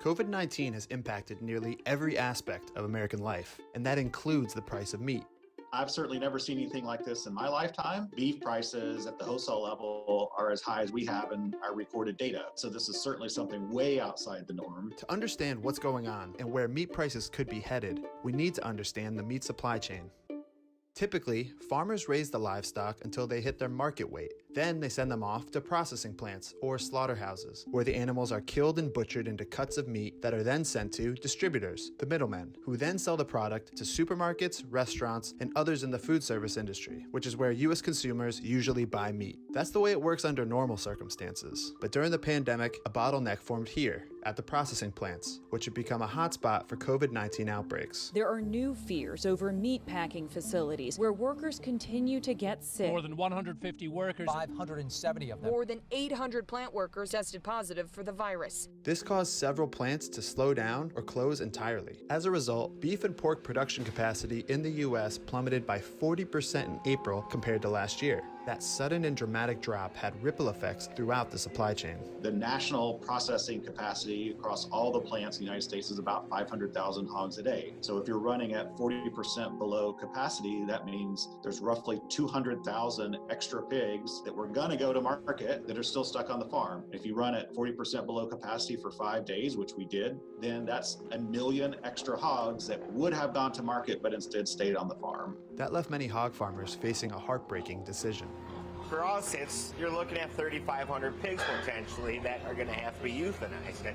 COVID-19 has impacted nearly every aspect of American life, and that includes the price of meat. I've certainly never seen anything like this in my lifetime. Beef prices at the wholesale level are as high as we have in our recorded data. So this is certainly something way outside the norm. To understand what's going on and where meat prices could be headed, we need to understand the meat supply chain. Typically, farmers raise the livestock until they hit their market weight. Then they send them off to processing plants or slaughterhouses, where the animals are killed and butchered into cuts of meat that are then sent to distributors, the middlemen, who then sell the product to supermarkets, restaurants, and others in the food service industry, which is where U.S. consumers usually buy meat. That's the way it works under normal circumstances. But during the pandemic, a bottleneck formed here, at the processing plants, which have become a hotspot for COVID-19 outbreaks. There are new fears over meat packing facilities where workers continue to get sick. More than 150 workers, 570 of them. More than 800 plant workers tested positive for the virus. This caused several plants to slow down or close entirely. As a result, beef and pork production capacity in the U.S. plummeted by 40% in April compared to last year. That sudden and dramatic drop had ripple effects throughout the supply chain. The national processing capacity across all the plants in the United States is about 500,000 hogs a day. So if you're running at 40% below capacity, that means there's roughly 200,000 extra pigs that were going to go to market that are still stuck on the farm. If you run at 40% below capacity for 5 days, which we did, then that's 1 million extra hogs that would have gone to market but instead stayed on the farm. That left many hog farmers facing a heartbreaking decision. For us, you're looking at 3,500 pigs potentially that are going to have to be euthanized.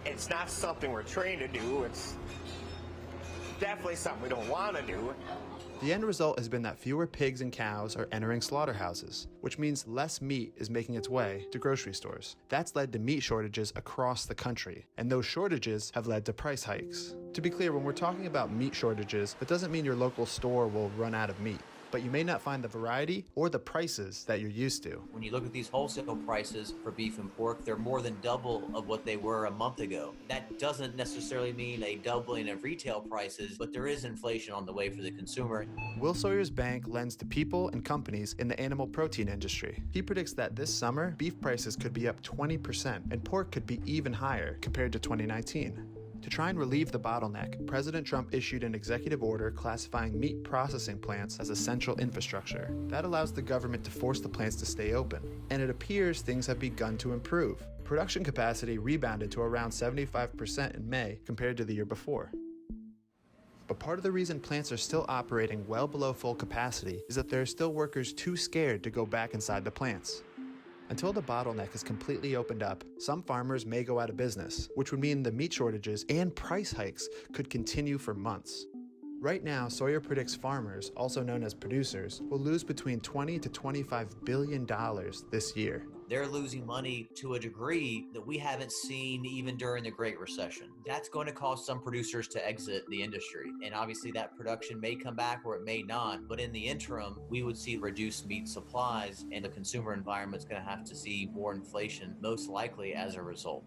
It's not something we're trained to do. It's definitely something we don't want to do. The end result has been that fewer pigs and cows are entering slaughterhouses, which means less meat is making its way to grocery stores. That's led to meat shortages across the country, and those shortages have led to price hikes. To be clear, when we're talking about meat shortages, that doesn't mean your local store will run out of meat, but you may not find the variety or the prices that you're used to. When you look at these wholesale prices for beef and pork, they're more than double of what they were a month ago. That doesn't necessarily mean a doubling of retail prices, but there is inflation on the way for the consumer. Will Sawyer's bank lends to people and companies in the animal protein industry. He predicts that this summer, beef prices could be up 20% and pork could be even higher compared to 2019. To try and relieve the bottleneck, President Trump issued an executive order classifying meat processing plants as essential infrastructure. That allows the government to force the plants to stay open, and it appears things have begun to improve. Production capacity rebounded to around 75% in May compared to the year before. But part of the reason plants are still operating well below full capacity is that there are still workers too scared to go back inside the plants. Until the bottleneck is completely opened up, some farmers may go out of business, which would mean the meat shortages and price hikes could continue for months. Right now, Sawyer predicts farmers, also known as producers, will lose between $20 to $25 billion this year. They're losing money to a degree that we haven't seen even during the Great Recession. That's going to cause some producers to exit the industry. And obviously that production may come back or it may not. But in the interim, we would see reduced meat supplies and the consumer environment's going to have to see more inflation, most likely as a result.